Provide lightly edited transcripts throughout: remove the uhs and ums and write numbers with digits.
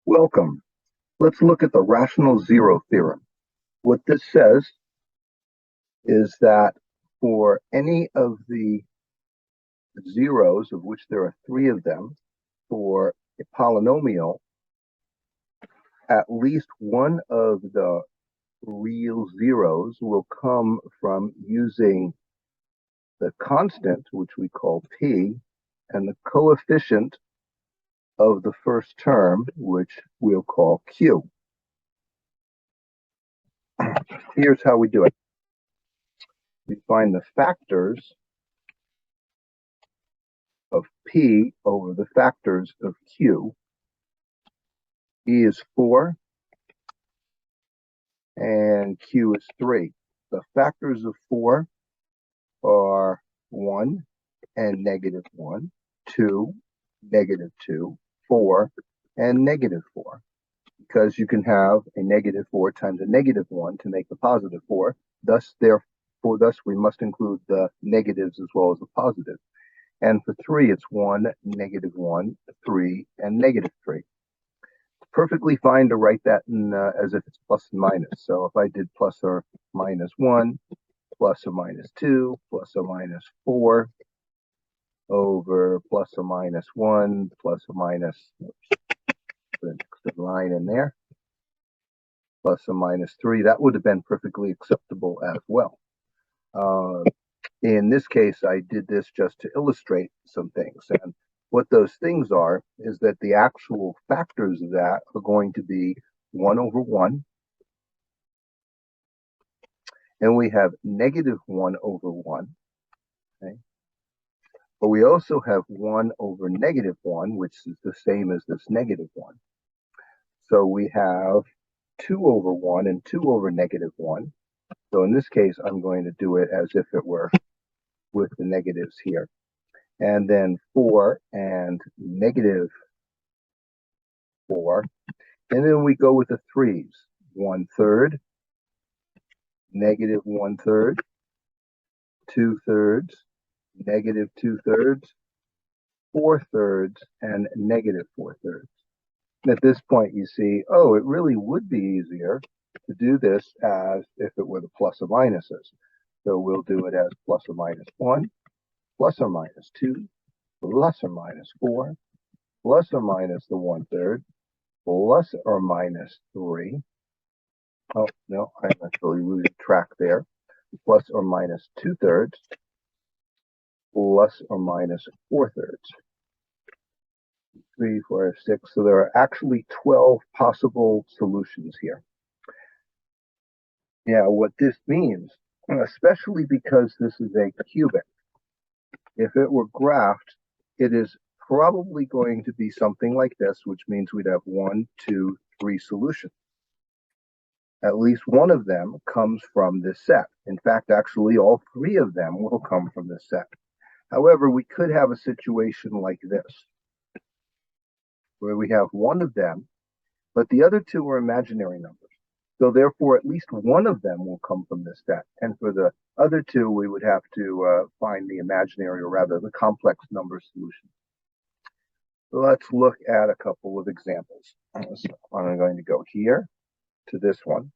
Welcome. Let's look at the rational zero theorem. What this says is that for any of the zeros, of which there are 3 of them, for a polynomial, at least one of the real zeros will come from using the constant, which we call p, and the coefficient of the first term, which we'll call q. Here's how we do it. We find the factors of p over the factors of q. E is 4 and q is 3. The factors of 4 are 1 and -1, 2, -2, 4, and -4. Because you can have a -4 times a -1 to make the +4. Thus, we must include the negatives as well as the positive. And for 3, it's 1, -1, 3, and -3. It's perfectly fine to write that in, as if it's plus and minus. So if I did plus or minus 1, plus or minus 2, plus or minus 4, over plus or minus 1, plus or minus, put an extra line in there, plus or minus 3, that would have been perfectly acceptable as well. In this case, I did this just to illustrate some things. And what those things are is that the actual factors of that are going to be 1 over 1. And we have -1 over 1. Okay. But we also have 1 over -1, which is the same as this -1. So we have 2 over 1 and 2 over -1. So in this case, I'm going to do it as if it were with the negatives here. And then 4 and -4. And then we go with the 3s. 1/3, -1/3, 2/3, -2/3, 4/3, and -4/3. And at this point, you see, oh, it really would be easier to do this as if it were the plus or minuses. So we'll do it as plus or minus 1, plus or minus 2, plus or minus 4, plus or minus the 1/3, plus or minus 3. Oh, no, I'm actually losing track there. Plus or minus 2/3, plus or minus 4/3. 3, 4, 6. So there are actually 12 possible solutions here. Yeah, what this means, especially because this is a cubic, if it were graphed, it is probably going to be something like this, which means we'd have 1, 2, 3 solutions. At least one of them comes from this set. In fact, actually, all 3 of them will come from this set. However, we could have a situation like this, where we have one of them, but the other 2 are imaginary numbers. So therefore, at least one of them will come from this set. And for the other 2, we would have to find the imaginary, or rather the complex number solution. So let's look at a couple of examples. So I'm going to go here to this one.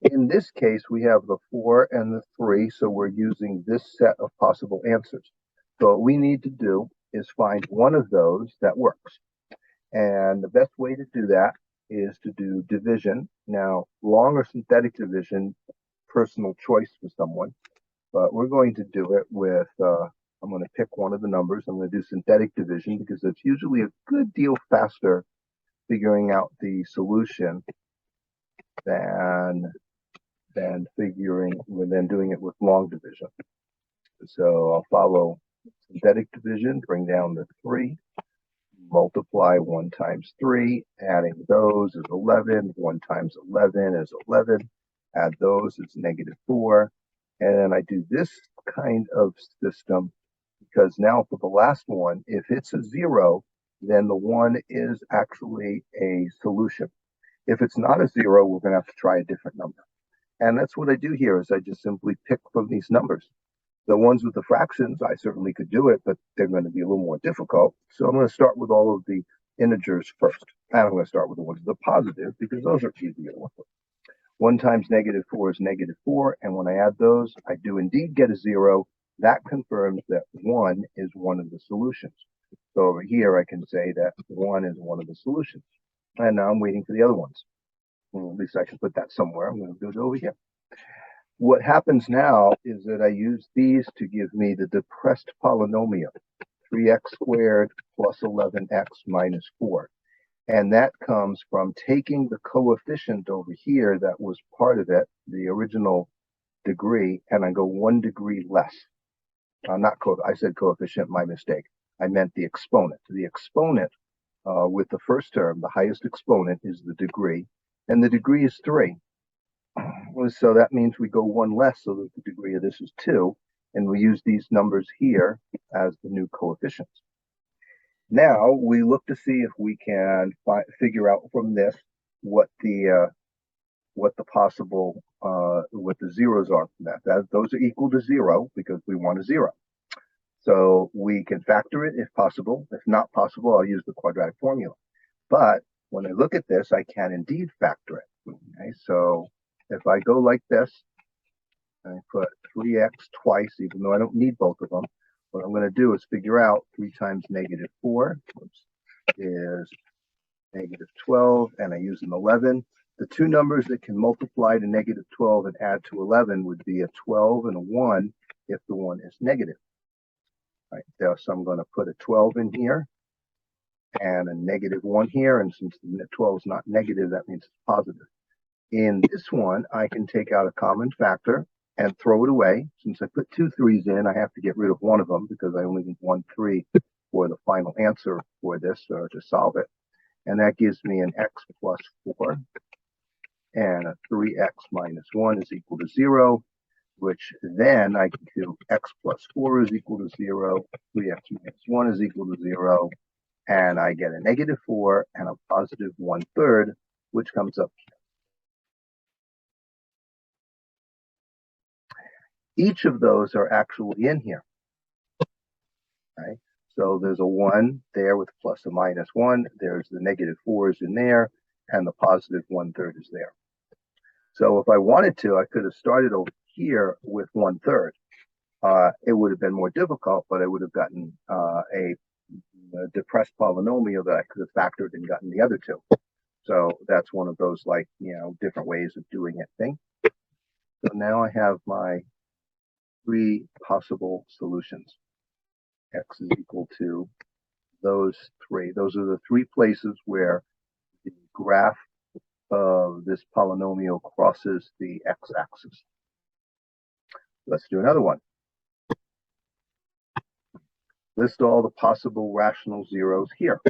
In this case, we have the 4 and the 3, so we're using this set of possible answers. So what we need to do is find one of those that works. And the best way to do that is to do division. Now, long or synthetic division, personal choice for someone, but we're going to do it with, I'm going to pick one of the numbers. I'm going to do synthetic division because it's usually a good deal faster figuring out the solution than doing it with long division. So I'll follow synthetic division, bring down the 3, multiply 1 times 3, adding those is 11, 1 times 11 is 11, add those is -4, and then I do this kind of system because now for the last one, if it's a 0, then the 1 is actually a solution. If it's not a 0, we're going to have to try a different number. And that's what I do here, is I just simply pick from these numbers. The ones with the fractions, I certainly could do it, but they're going to be a little more difficult. So I'm going to start with all of the integers first. And I'm going to start with the ones that are positive because those are easier to work with. 1 times -4 is -4, and when I add those, I do indeed get a 0. That confirms that 1 is one of the solutions. So over here, I can say that 1 is one of the solutions. And now I'm waiting for the other ones. Well, at least I can put that somewhere. I'm going to do it over here. What happens now is that I use these to give me the depressed polynomial, 3x squared plus 11x minus 4. And that comes from taking the coefficient over here that was part of it, the original degree, and I go 1 degree less. I said coefficient, my mistake. I meant the exponent. The exponent with the first term, the highest exponent is the degree, and the degree is 3. So that means we go 1 less, so that the degree of this is 2, and we use these numbers here as the new coefficients. Now we look to see if we can figure out from this what the possible what the zeros are from that. Those are equal to 0 because we want a 0. So we can factor it if possible. If not possible, I'll use the quadratic formula. But when I look at this, I can indeed factor it. Okay, so if I go like this, I put 3x twice, even though I don't need both of them. What I'm going to do is figure out 3 times -4 is -12, and I use an 11. The two numbers that can multiply to -12 and add to 11 would be a 12 and a 1 if the one is negative. Right there, so I'm going to put a 12 in here and a -1 here, and since the 12 is not negative, that means it's positive. In this one, I can take out a common factor and throw it away. Since I put 2 3s in, I have to get rid of one of them because I only need 1 3 for the final answer for this, to solve it. And that gives me an x plus 4, and a 3x minus 1 is equal to 0, which then I can do x plus 4 is equal to 0, 3x minus 1 is equal to 0, and I get a -4 and a positive 1/3, which comes up here. Each of those are actually in here. Right? So there's a 1 there with plus or minus 1. There's the -4s in there, and the positive 1/3 is there. So if I wanted to, I could have started over here with 1/3. It would have been more difficult, but I would have gotten a depressed polynomial that I could have factored and gotten the other two. So that's one of those, like, different ways of doing it thing. So now I have my 3 possible solutions. X is equal to those 3. Those are the 3 places where the graph of this polynomial crosses the x-axis. Let's do another one. List all the possible rational zeros here.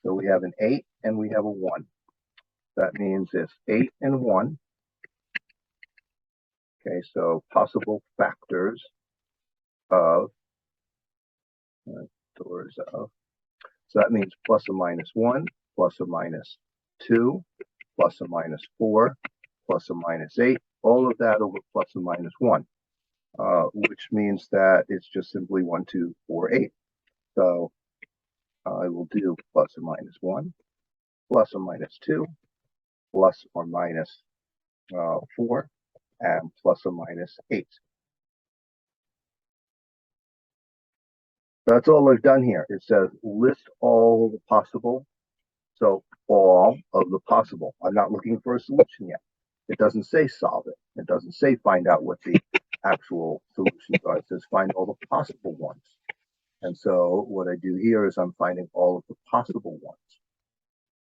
So we have an 8 and we have a 1. That means it's 8 and 1. Okay, so possible factors of so that means plus or minus 1, plus or minus 2, plus or minus 4, plus or minus 8, all of that over plus or minus 1, which means that it's just simply 1, 2, 4, 8. So I will do plus or minus 1, plus or minus 2, plus or minus 4, and plus or minus 8. That's all I've done here. It says list all the possible. So all of the possible. I'm not looking for a solution yet. It doesn't say solve it. It doesn't say find out what the actual solutions are. It says find all the possible ones. And so what I do here is I'm finding all of the possible ones.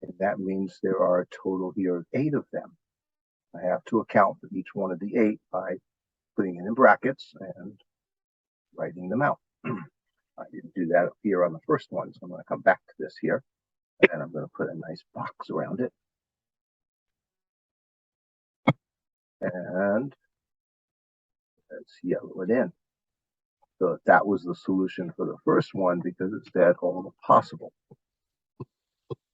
And that means there are a total here of 8 of them. I have to account for each one of the 8 by putting it in brackets and writing them out. I didn't do that up here on the first one, so I'm going to come back to this here, and I'm going to put a nice box around it. And let's yellow it in. So that was the solution for the first one because it said all the possible.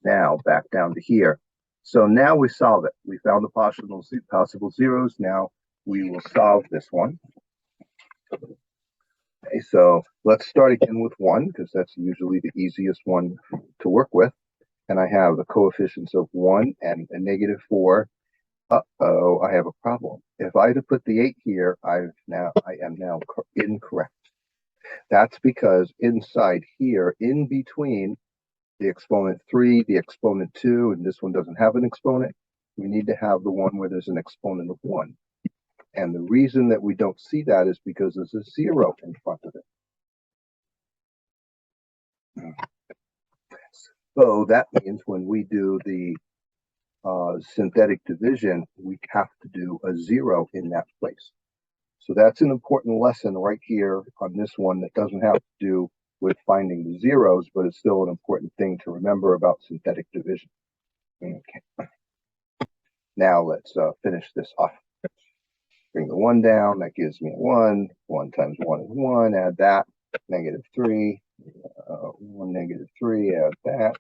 Now back down to here. So now we solve it. We found the possible zeros. Now we will solve this one. Okay, so let's start again with 1 because that's usually the easiest one to work with. and I have the coefficients of 1 and a negative 4, uh-oh, I have a problem. If I had to put the 8 here, I am now incorrect. That's because inside here, in between the exponent 3, the exponent 2, and this one doesn't have an exponent, we need to have the one where there's an exponent of 1. And the reason that we don't see that is because there's a 0 in front of it. So that means when we do the synthetic division, we have to do a 0 in that place. So that's an important lesson right here on this one that doesn't have to do with finding the zeros, but it's still an important thing to remember about synthetic division. Okay. Now let's finish this off. Bring the 1 down, that gives me a 1. 1 times 1 is 1, add that, negative 3. 1, negative 3, add that,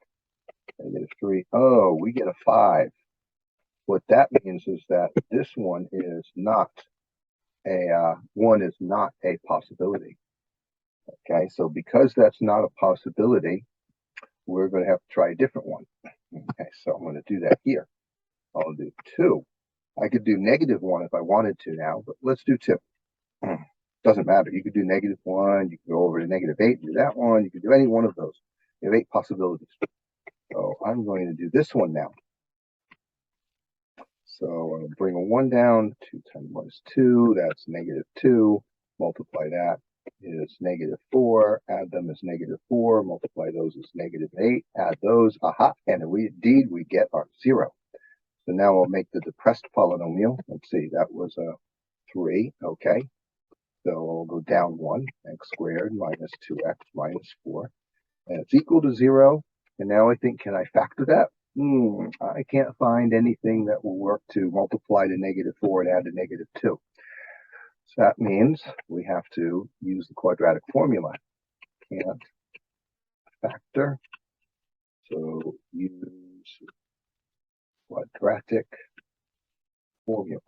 negative 3. Oh, we get a 5. What that means is that this one is not a possibility. Okay, so because that's not a possibility, we're going to have to try a different one. Okay, so I'm going to do that here. I'll do 2. I could do negative 1 if I wanted to now, but let's do 2. Doesn't matter. You could do negative 1. You can go over to negative 8 and do that one. You could do any one of those. You have 8 possibilities. So I'm going to do this one now. So I'll bring a 1 down. 2 times 1 is 2. That's negative 2. Multiply that is negative 4. Add them as negative 4. Multiply those as negative 8. Add those. Aha. And indeed, we get our 0. So now I'll make the depressed polynomial. Let's see. That was a 3. Okay. So I'll go down 1. X squared minus 2x minus 4. And it's equal to 0. And now I think, can I factor that? I can't find anything that will work to multiply to negative 4 and add to negative 2. So that means we have to use the quadratic formula. Can't factor. So use quadratic formula.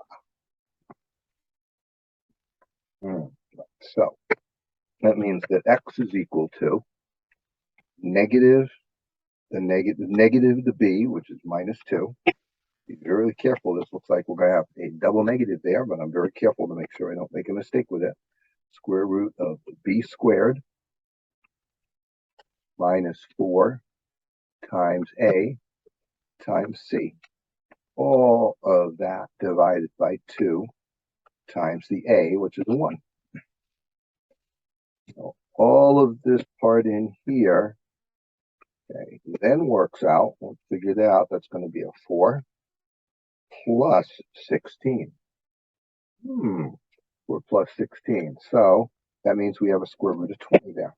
So that means that x is equal to negative the b, which is minus 2. Be very careful. This looks like we're going to have a double negative there, but I'm very careful to make sure I don't make a mistake with it. Square root of b squared minus 4 times a times c. All of that divided by 2 times the a, which is a 1. So all of this part in here, okay, then works out. We'll figure that out. That's going to be a 4 plus 16. 4 plus 16. So that means we have a square root of 20 there.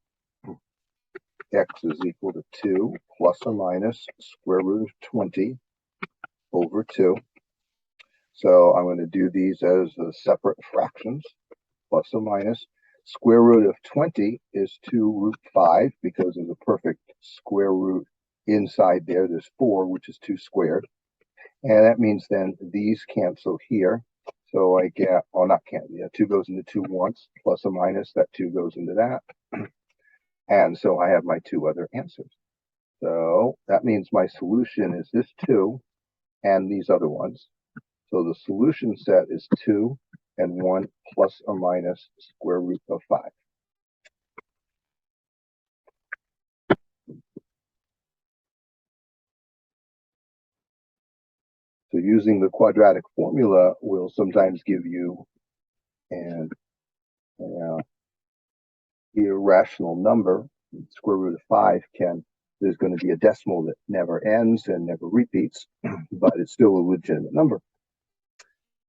X is equal to 2 plus or minus square root of 20 over 2. So I'm going to do these as separate fractions. Plus or minus square root of 20 is 2 root 5 because there's a perfect square root inside there. There's 4, which is 2 squared. And that means then these cancel here. So I get, well, not cancel, yeah, 2 goes into 2 once, plus or minus, that 2 goes into that. And so I have my 2 other answers. So that means my solution is this 2 and these other ones. So the solution set is 2 and 1 plus or minus square root of 5. So using the quadratic formula will sometimes give you an irrational number. Square root of 5 there's going to be a decimal that never ends and never repeats, but it's still a legitimate number.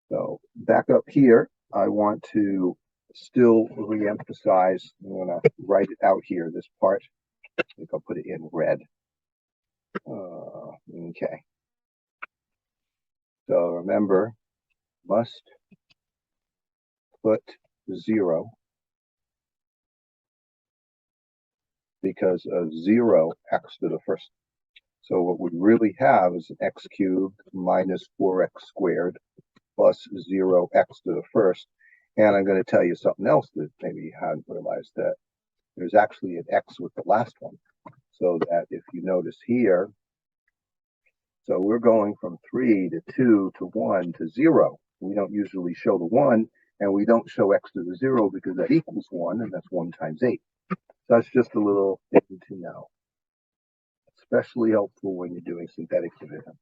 So back up here, I want to still re-emphasize, I'm going to write it out here, this part. I think I'll put it in red. Okay. So remember, must put 0 because of 0 x to the first. So what we really have is an x cubed minus 4x squared plus 0 x to the first. And I'm going to tell you something else that maybe you hadn't realized, that there's actually an x with the last one. So that if you notice here, So we're going from 3 to 2 to 1 to 0. We don't usually show the 1, and we don't show x to the 0 because that equals 1, and that's 1 times 8. So that's just a little thing to know. Especially helpful when you're doing synthetic division.